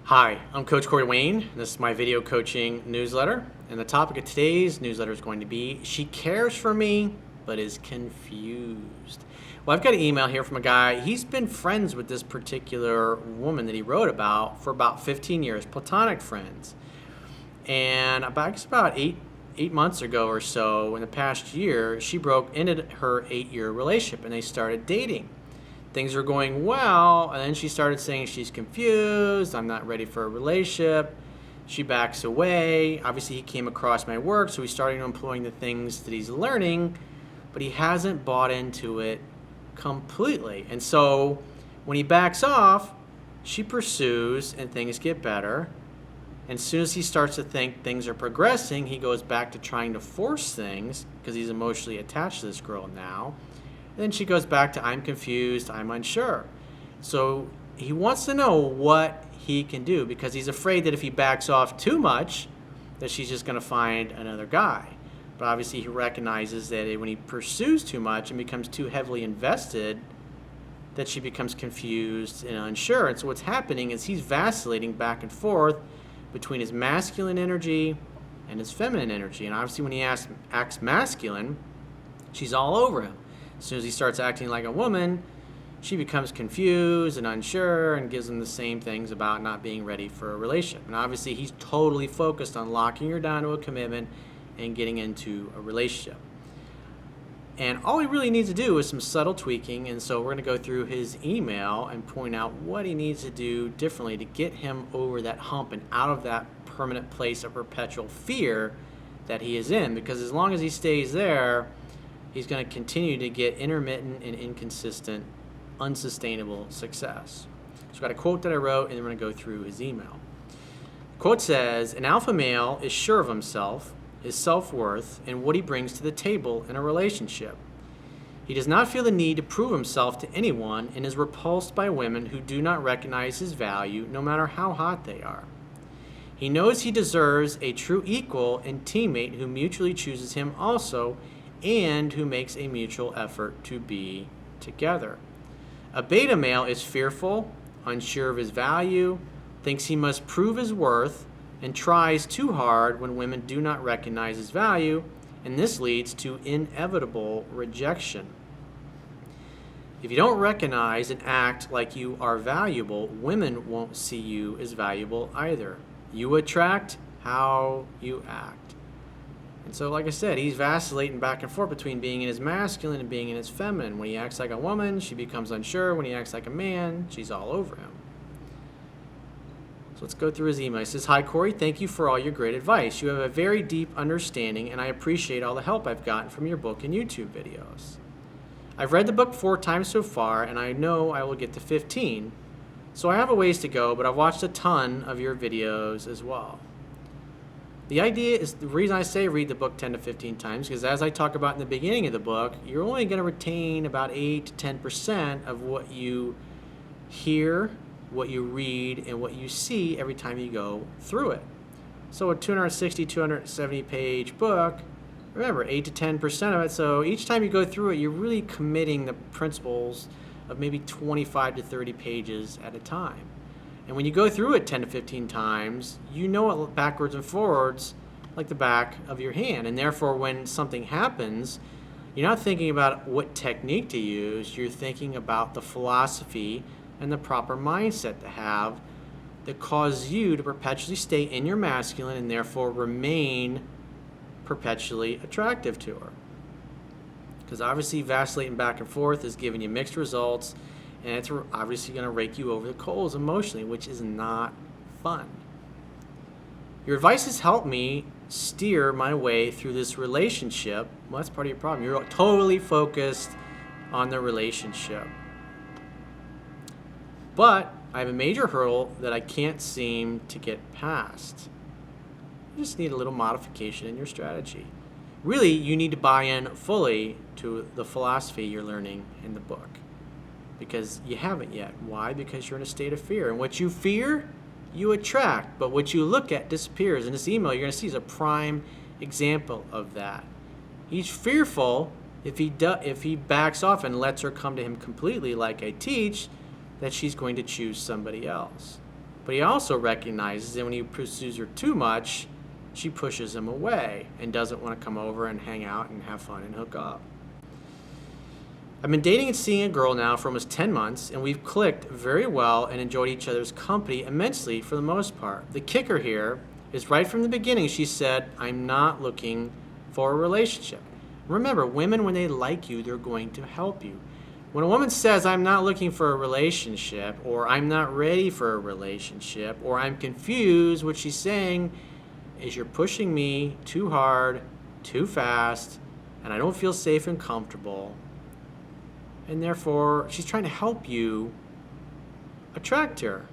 Hi, I'm Coach Corey Wayne. This is my video coaching newsletter. And the topic of today's newsletter is going to be, she cares for me, but is confused. Well, I've got an email here from a guy. He's been friends with this particular woman that he wrote about for about 15 years, platonic friends. And about eight months ago or so, in the past year, she ended her 8-year relationship and they started dating. Things were going well, and then she started saying she's confused, I'm not ready for a relationship. She backs away. Obviously, he came across my work, so he's starting employing the things that he's learning, but he hasn't bought into it completely. And so when he backs off, she pursues and things get better. And as soon as he starts to think things are progressing, he goes back to trying to force things because he's emotionally attached to this girl now. Then she goes back to, I'm confused, I'm unsure. So he wants to know what he can do because he's afraid that if he backs off too much, that she's just going to find another guy. But obviously he recognizes that when he pursues too much and becomes too heavily invested, that she becomes confused and unsure. And so what's happening is he's vacillating back and forth between his masculine energy and his feminine energy. And obviously when he acts masculine, she's all over him. As soon as he starts acting like a woman, she becomes confused and unsure and gives him the same things about not being ready for a relationship. And obviously he's totally focused on locking her down to a commitment and getting into a relationship. And all he really needs to do is some subtle tweaking, and so we're going to go through his email and point out what he needs to do differently to get him over that hump and out of that permanent place of perpetual fear that he is in. Because as long as he stays there, he's going to continue to get intermittent and inconsistent, unsustainable success. So I've got a quote that I wrote, and then we're going to go through his email. The quote says, an alpha male is sure of himself, his self-worth, and what he brings to the table in a relationship. He does not feel the need to prove himself to anyone and is repulsed by women who do not recognize his value, no matter how hot they are. He knows he deserves a true equal and teammate who mutually chooses him also, and who makes a mutual effort to be together. A beta male is fearful, unsure of his value, thinks he must prove his worth, and tries too hard when women do not recognize his value, and this leads to inevitable rejection. If you don't recognize and act like you are valuable, women won't see you as valuable either. You attract how you act. And so, like I said, he's vacillating back and forth between being in his masculine and being in his feminine. When he acts like a woman, she becomes unsure. When he acts like a man, she's all over him. So let's go through his email. He says, hi, Corey. Thank you for all your great advice. You have a very deep understanding, and I appreciate all the help I've gotten from your book and YouTube videos. I've read the book 4 times so far, and I know I will get to 15. So I have a ways to go, but I've watched a ton of your videos as well. The idea is, the reason I say read the book 10 to 15 times, because as I talk about in the beginning of the book, you're only going to retain about 8 to 10% of what you hear, what you read, and what you see every time you go through it. So a 260, 270 page book, remember 8 to 10% of it. So each time you go through it, you're really committing the principles of maybe 25 to 30 pages at a time. And when you go through it 10 to 15 times, you know it backwards and forwards like the back of your hand. And therefore, when something happens, you're not thinking about what technique to use. You're thinking about the philosophy and the proper mindset to have that cause you to perpetually stay in your masculine and therefore remain perpetually attractive to her. Because obviously vacillating back and forth is giving you mixed results, and it's obviously going to rake you over the coals emotionally, which is not fun. Your advice has helped me steer my way through this relationship. Well, that's part of your problem. You're totally focused on the relationship. But I have a major hurdle that I can't seem to get past. You just need a little modification in your strategy. Really, you need to buy in fully to the philosophy you're learning in the book. Because you haven't yet. Why? Because you're in a state of fear. And what you fear, you attract. But what you look at disappears. And this email you're going to see is a prime example of that. He's fearful if he backs off and lets her come to him completely like I teach, that she's going to choose somebody else. But he also recognizes that when he pursues her too much, she pushes him away and doesn't want to come over and hang out and have fun and hook up. I've been dating and seeing a girl now for almost 10 months, and we've clicked very well and enjoyed each other's company immensely for the most part. The kicker here is right from the beginning, she said, I'm not looking for a relationship. Remember, women, when they like you, they're going to help you. When a woman says, I'm not looking for a relationship, or I'm not ready for a relationship, or I'm confused, what she's saying is you're pushing me too hard, too fast, and I don't feel safe and comfortable. And therefore, she's trying to help you attract her.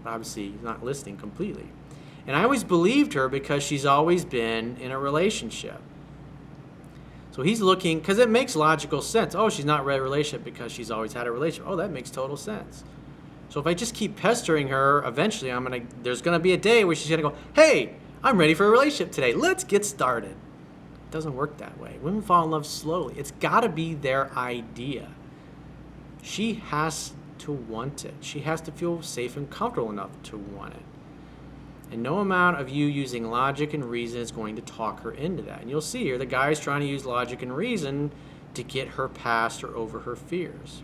Obviously, not listening completely. And I always believed her because she's always been in a relationship. So he's looking, because it makes logical sense. Oh, she's not ready for a relationship because she's always had a relationship. Oh, that makes total sense. So if I just keep pestering her, eventually there's going to be a day where she's going to go, hey, I'm ready for a relationship today. Let's get started. It doesn't work that way. Women fall in love slowly. It's got to be their idea. She has to want it. She has to feel safe and comfortable enough to want it. And no amount of you using logic and reason is going to talk her into that. And you'll see here, the guy's trying to use logic and reason to get her past or over her fears.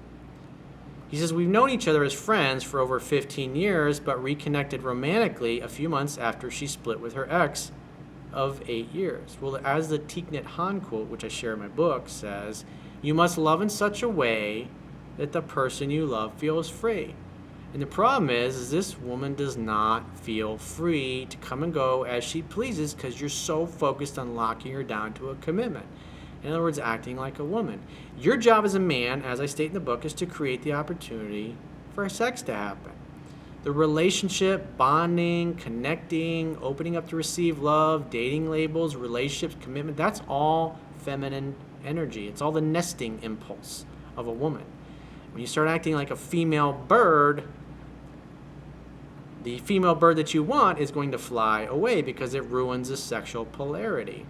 He says, we've known each other as friends for over 15 years, but reconnected romantically a few months after she split with her ex of 8 years. Well, as the Thich Nhat Hanh quote, which I share in my book, says, you must love in such a way that the person you love feels free. And the problem is this woman does not feel free to come and go as she pleases because you're so focused on locking her down to a commitment. In other words, acting like a woman. Your job as a man, as I state in the book, is to create the opportunity for sex to happen. The relationship, bonding, connecting, opening up to receive love, dating labels, relationships, commitment, that's all feminine energy. It's all the nesting impulse of a woman. When you start acting like a female bird, the female bird that you want is going to fly away because it ruins the sexual polarity.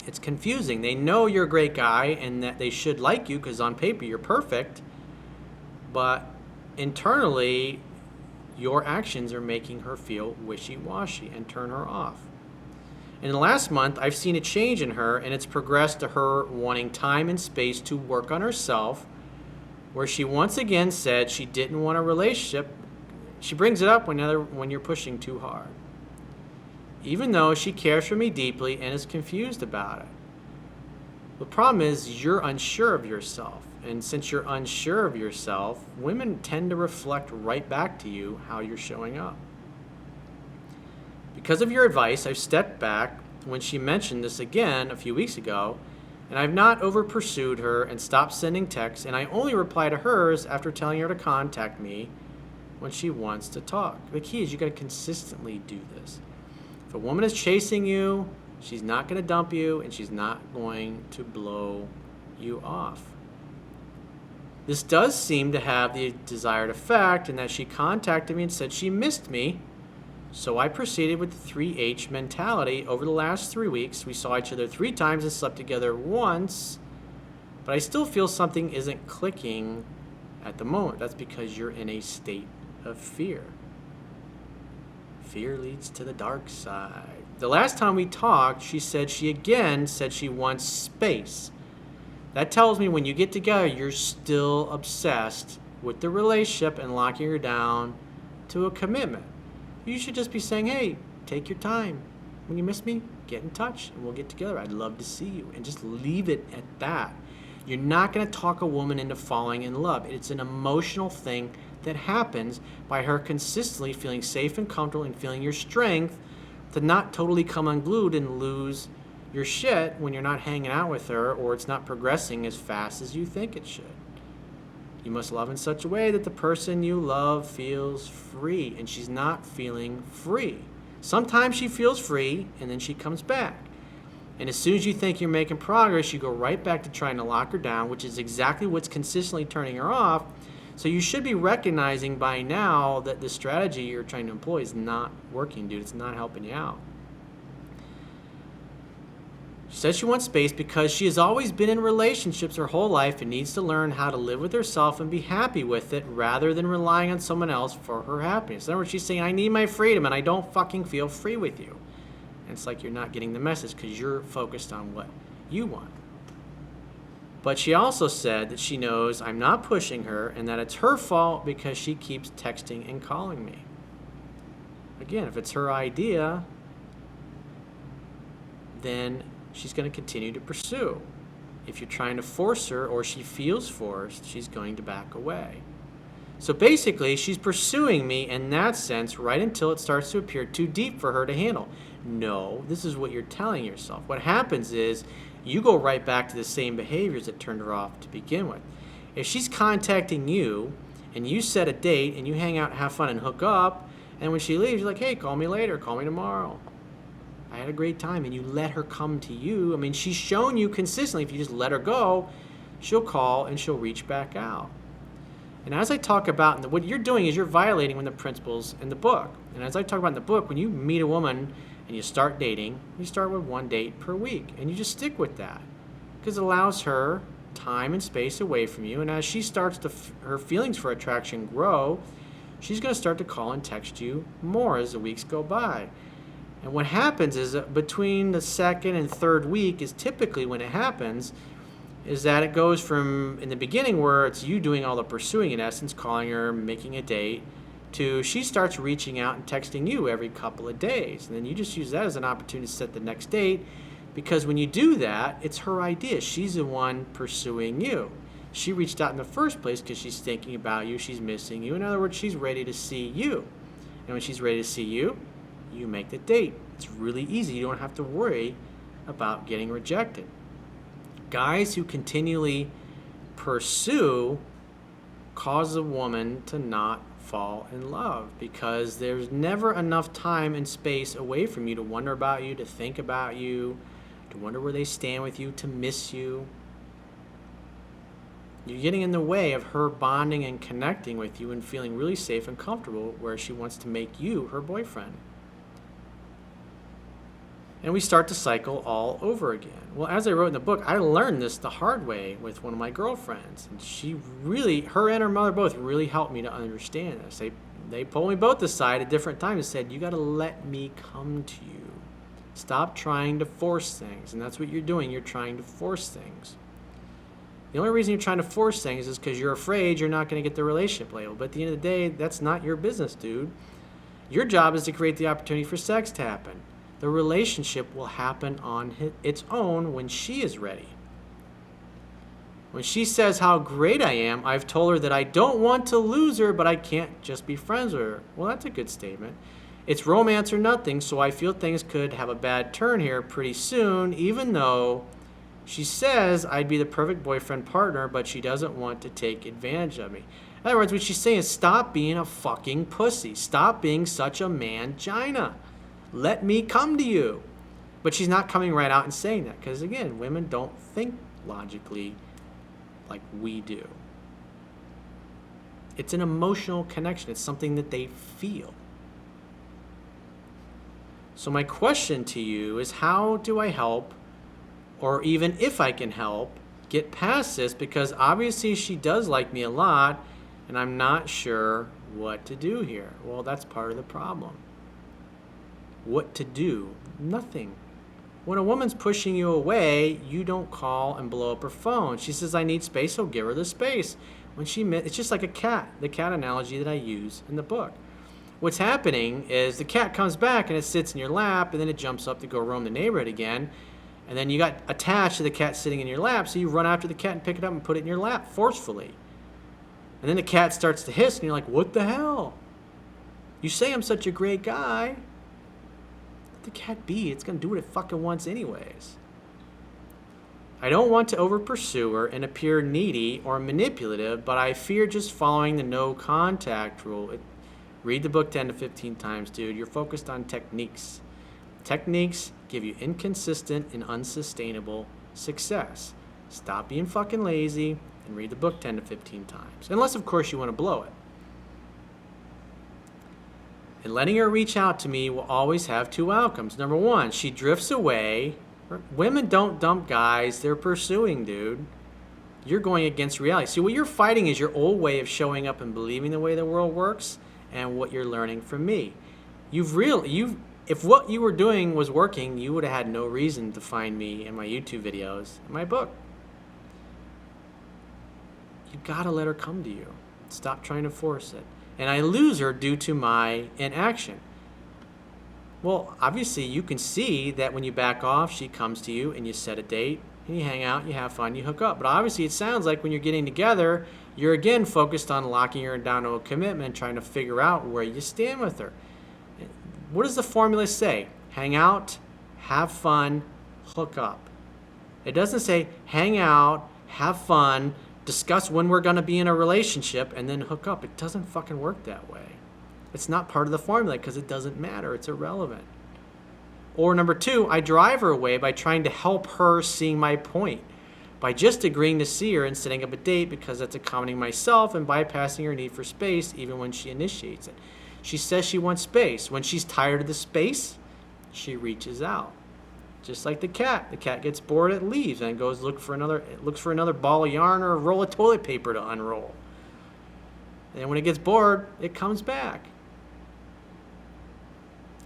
It's confusing. They know you're a great guy and that they should like you because on paper you're perfect, but internally your actions are making her feel wishy-washy and turn her off. In the last month, I've seen a change in her, and it's progressed to her wanting time and space to work on herself, where she once again said she didn't want a relationship. She brings it up when you're pushing too hard. Even though she cares for me deeply and is confused about it. The problem is you're unsure of yourself. And since you're unsure of yourself, women tend to reflect right back to you how you're showing up. Because of your advice, I've stepped back when she mentioned this again a few weeks ago, and I've not overpursued her and stopped sending texts, and I only reply to hers after telling her to contact me when she wants to talk. The key is you got to consistently do this. If a woman is chasing you, she's not going to dump you, and she's not going to blow you off. This does seem to have the desired effect in that she contacted me and said she missed me. So I proceeded with the 3H mentality. Over the last 3 weeks, we saw each other 3 times and slept together once, but I still feel something isn't clicking at the moment. That's because you're in a state of fear. Fear leads to the dark side. The last time we talked, she again said she wants space. That tells me when you get together, you're still obsessed with the relationship and locking her down to a commitment. You should just be saying, hey, take your time. When you miss me, get in touch and we'll get together. I'd love to see you. And just leave it at that. You're not going to talk a woman into falling in love. It's an emotional thing that happens by her consistently feeling safe and comfortable and feeling your strength to not totally come unglued and lose your shit when you're not hanging out with her or it's not progressing as fast as you think it should. You must love in such a way that the person you love feels free, and she's not feeling free. Sometimes she feels free, and then she comes back. And as soon as you think you're making progress, you go right back to trying to lock her down, which is exactly what's consistently turning her off. So you should be recognizing by now that the strategy you're trying to employ is not working, dude. It's not helping you out. She says she wants space because she has always been in relationships her whole life and needs to learn how to live with herself and be happy with it rather than relying on someone else for her happiness. In other words, she's saying, I need my freedom and I don't fucking feel free with you. And it's like you're not getting the message because you're focused on what you want. But she also said that she knows I'm not pushing her and that it's her fault because she keeps texting and calling me. Again, if it's her idea, then she's going to continue to pursue. If you're trying to force her or she feels forced, she's going to back away. So basically, she's pursuing me in that sense right until it starts to appear too deep for her to handle. No, this is what you're telling yourself. What happens is you go right back to the same behaviors that turned her off to begin with. If she's contacting you and you set a date and you hang out, have fun, and hook up, and when she leaves, you're like, hey, call me later, call me tomorrow. I had a great time, and you let her come to you. I mean, she's shown you consistently, if you just let her go, she'll call and she'll reach back out. And as I talk about, what you're doing is you're violating one of the principles in the book. And as I talk about in the book, when you meet a woman and you start dating, you start with 1 date per week, and you just stick with that because it allows her time and space away from you. And as she starts to, her feelings for attraction grow, she's going to start to call and text you more as the weeks go by. And what happens is that between the second and third week is typically when it happens, is that it goes from in the beginning where it's you doing all the pursuing, in essence, calling her, making a date, to she starts reaching out and texting you every couple of days. And then you just use that as an opportunity to set the next date, because when you do that, it's her idea. She's the one pursuing you. She reached out in the first place because she's thinking about you, she's missing you. In other words, she's ready to see you. And when she's ready to see you, you make the date. It's really easy. You don't have to worry about getting rejected. Guys who continually pursue cause a woman to not fall in love because there's never enough time and space away from you to wonder about you, to think about you, to wonder where they stand with you, to miss you. You're getting in the way of her bonding and connecting with you and feeling really safe and comfortable where she wants to make you her boyfriend. And we start the cycle all over again. Well, as I wrote in the book, I learned this the hard way with one of my girlfriends. And she really, her and her mother both really helped me to understand this. They pulled me both aside at different times and said, you got to let me come to you. Stop trying to force things. And that's what you're doing. You're trying to force things. The only reason you're trying to force things is because you're afraid you're not going to get the relationship label. But at the end of the day, that's not your business, dude. Your job is to create the opportunity for sex to happen. The relationship will happen on its own when she is ready. When she says how great I am, I've told her that I don't want to lose her, but I can't just be friends with her. Well, that's a good statement. It's romance or nothing, so I feel things could have a bad turn here pretty soon, even though she says I'd be the perfect boyfriend partner, but she doesn't want to take advantage of me. In other words, what she's saying is stop being a fucking pussy. Stop being such a mangina. Let me come to you. But she's not coming right out and saying that because, again, women don't think logically like we do. It's an emotional connection. It's something that they feel. So my question to you is, how do I help, or even if I can help, get past this? Because obviously she does like me a lot, and I'm not sure what to do here. Well, that's part of the problem. What to do? Nothing. When a woman's pushing you away, you don't call and blow up her phone. She says, I need space, so give her the space. It's just like a cat, the cat analogy that I use in the book. What's happening is the cat comes back and it sits in your lap, and then it jumps up to go roam the neighborhood again. And then you got attached to the cat sitting in your lap, so you run after the cat and pick it up and put it in your lap forcefully. And then the cat starts to hiss, and you're like, what the hell? You say I'm such a great guy. The cat be, it's going to do what it fucking wants anyways. I don't want to overpursue her and appear needy or manipulative, but I fear just following the no contact rule. Read the book 10 to 15 times, dude. You're focused on techniques. Techniques give you inconsistent and unsustainable success. Stop being fucking lazy and read the book 10 to 15 times. Unless, of course, you want to blow it. And letting her reach out to me will always have two outcomes. Number one, she drifts away Women don't dump guys, they're pursuing, dude. You're going against reality. See, what you're fighting is your old way of showing up and believing the way the world works and what you're learning from me. If what you were doing was working, you would have had no reason to find me in my YouTube videos, in my book. You gotta let her come to you. Stop trying to force it. And I lose her due to my inaction. Well, obviously you can see that when you back off, she comes to you and you set a date and you hang out, you have fun, you hook up. But obviously it sounds like when you're getting together, you're again focused on locking her down to a commitment, trying to figure out where you stand with her. What does the formula say? Hang out, have fun, hook up. It doesn't say hang out, have fun, discuss when we're going to be in a relationship, and then hook up. It doesn't fucking work that way. It's not part of the formula because it doesn't matter. It's irrelevant. Or number two, I drive her away by trying to help her see my point. By just agreeing to see her and setting up a date because that's accommodating myself and bypassing her need for space even when she initiates it. She says she wants space. When she's tired of the space, she reaches out. Just like the cat. The cat gets bored, it leaves and goes looks for another ball of yarn or a roll of toilet paper to unroll. And when it gets bored, it comes back.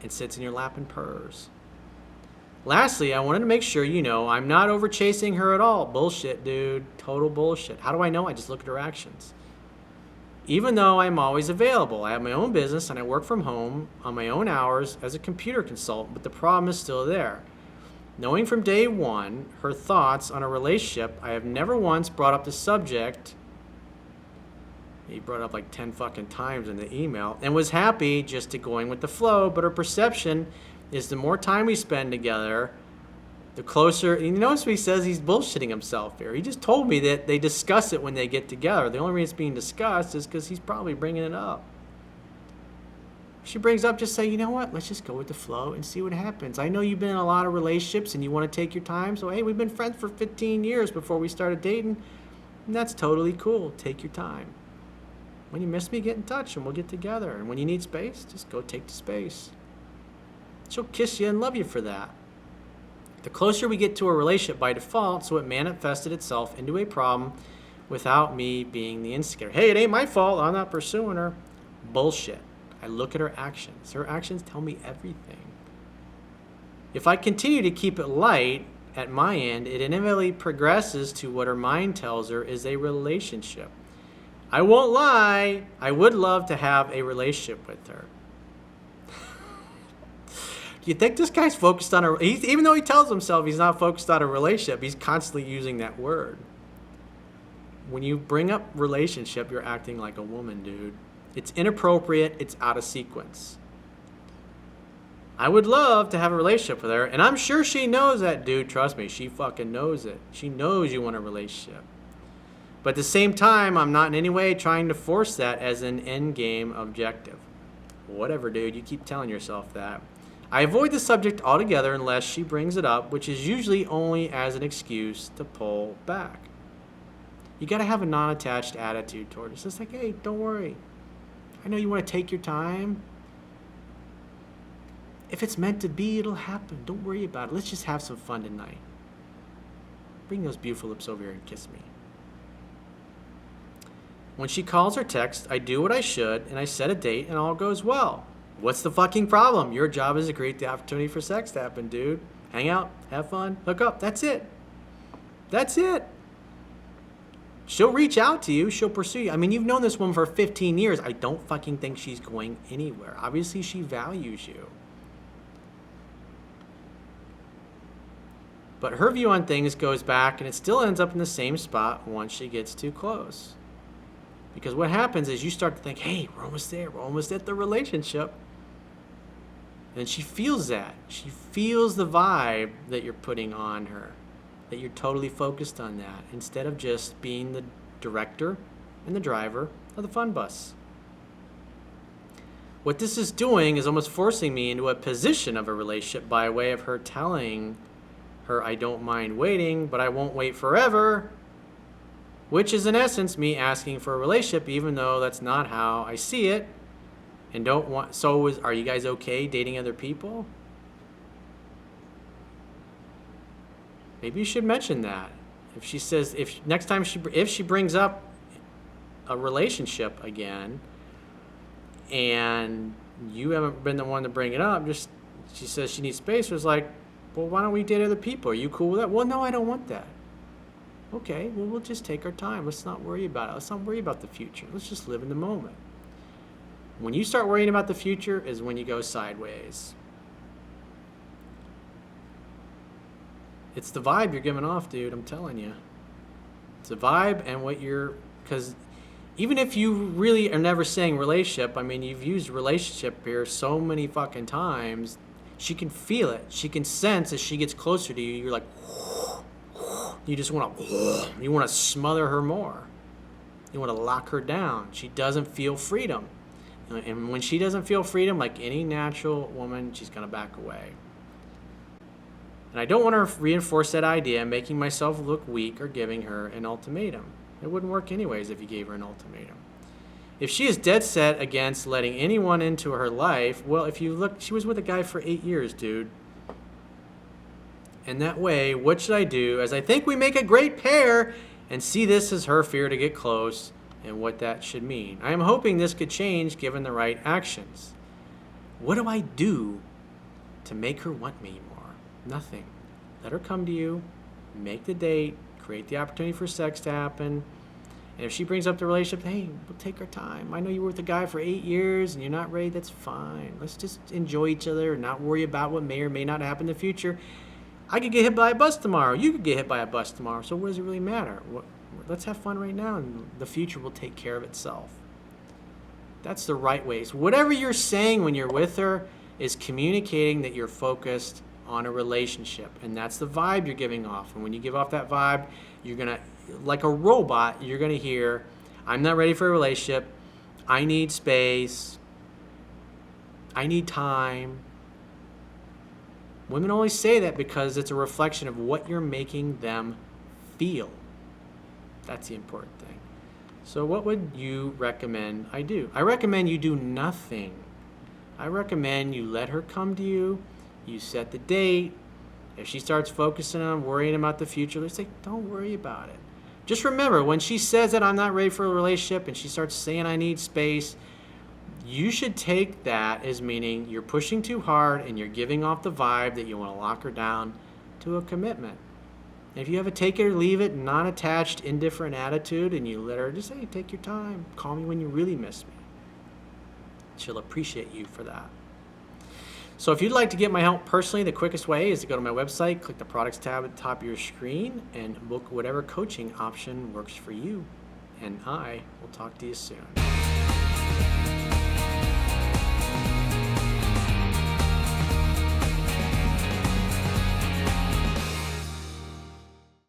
It sits in your lap and purrs. Lastly, I wanted to make sure you know I'm not over chasing her at all. Bullshit, dude. Total bullshit. How do I know? I just look at her actions. Even though I'm always available, I have my own business and I work from home on my own hours as a computer consultant, but the problem is still there. Knowing from day one her thoughts on a relationship, I have never once brought up the subject. He brought it up like 10 fucking times in the email and was happy just to going with the flow, but her perception is the more time we spend together, the closer. And you notice what he says, he's bullshitting himself here. He just told me that they discuss it when they get together. The only reason it's being discussed is because he's probably bringing it up. She brings up, just say, you know what, let's just go with the flow and see what happens. I know you've been in a lot of relationships and you want to take your time, so hey, we've been friends for 15 years before we started dating, and that's totally cool. Take your time. When you miss me, get in touch and we'll get together. And when you need space, just go take the space. She'll kiss you and love you for that. The closer we get to a relationship by default, so it manifested itself into a problem without me being the instigator. Hey, it ain't my fault. I'm not pursuing her. Bullshit. I look at her actions. Her actions tell me everything. If I continue to keep it light at my end, it inevitably progresses to what her mind tells her is a relationship. I won't lie, I would love to have a relationship with her. Do you think this guy's focused on even though he tells himself he's not focused on a relationship, he's constantly using that word. When you bring up relationship, you're acting like a woman, dude. It's inappropriate, it's out of sequence. I would love to have a relationship with her, and I'm sure she knows that, dude. Trust me, she fucking knows it. She knows you want a relationship. But at the same time, I'm not in any way trying to force that as an end game objective. Whatever, dude, you keep telling yourself that. I avoid the subject altogether unless she brings it up, which is usually only as an excuse to pull back. You got to have a non-attached attitude toward it. It's just like, hey, don't worry. I know you want to take your time. If it's meant to be, it'll happen. Don't worry about it. Let's just have some fun tonight. Bring those beautiful lips over here and kiss me. When she calls or texts, I do what I should, and I set a date, and all goes well. What's the fucking problem? Your job is to create the opportunity for sex to happen, dude. Hang out, have fun, hook up. That's it. That's it. She'll reach out to you. She'll pursue you. I mean, you've known this woman for 15 years. I don't fucking think she's going anywhere. Obviously, she values you. But her view on things goes back, and it still ends up in the same spot once she gets too close. Because what happens is you start to think, hey, we're almost there. We're almost at the relationship. And she feels that. She feels the vibe that you're putting on her. That you're totally focused on that. Instead of just being the director and the driver of the fun bus. What this is doing is almost forcing me into a position of a relationship by way of her telling her, I don't mind waiting, but I won't wait forever. Which is in essence me asking for a relationship, even though that's not how I see it. And don't want. So are you guys okay dating other people? Maybe you should mention that. If she says, if next time if she brings up a relationship again, and you haven't been the one to bring it up, just she says she needs space. It's like, well, why don't we date other people? Are you cool with that? Well, no, I don't want that. Okay, well, we'll just take our time. Let's not worry about it. Let's not worry about the future. Let's just live in the moment. When you start worrying about the future is when you go sideways. It's the vibe you're giving off, dude. I'm telling you. It's the vibe and what you're, because even if you really are never saying relationship, I mean, you've used relationship here so many fucking times, she can feel it. She can sense as she gets closer to you, you're like, you just want to smother her more. You want to lock her down. She doesn't feel freedom. And when she doesn't feel freedom, like any natural woman, she's going to back away. And I don't want to reinforce that idea, making myself look weak or giving her an ultimatum. It wouldn't work anyways if you gave her an ultimatum. If she is dead set against letting anyone into her life, well, if you look, she was with a guy for 8 years, dude. And that way, what should I do? As I think we make a great pair, and see this as her fear to get close and what that should mean. I am hoping this could change given the right actions. What do I do to make her want me more? Nothing. Let her come to you, make the date, create the opportunity for sex to happen. And if she brings up the relationship, hey, we'll take our time. I know you were with a guy for 8 years and you're not ready, that's fine. Let's just enjoy each other and not worry about what may or may not happen in the future. I could get hit by a bus tomorrow. You could get hit by a bus tomorrow. So what does it really matter? Let's have fun right now and the future will take care of itself. That's the right way. So whatever you're saying when you're with her is communicating that you're focused on a relationship, and that's the vibe you're giving off. And when you give off that vibe, you're gonna, like a robot, you're gonna hear, I'm not ready for a relationship, I need space, I need time. Women only say that because it's a reflection of what you're making them feel. That's the important thing. So what would you recommend I do? I recommend you do nothing. I recommend you let her come to you. You set the date. If she starts focusing on worrying about the future, let's say, don't worry about it. Just remember, when she says that I'm not ready for a relationship and she starts saying I need space, you should take that as meaning you're pushing too hard and you're giving off the vibe that you want to lock her down to a commitment. If you have a take it or leave it, non-attached, indifferent attitude, and you let her just say, take your time, call me when you really miss me, she'll appreciate you for that. So if you'd like to get my help personally, the quickest way is to go to my website, click the products tab at the top of your screen, and book whatever coaching option works for you. And I will talk to you soon.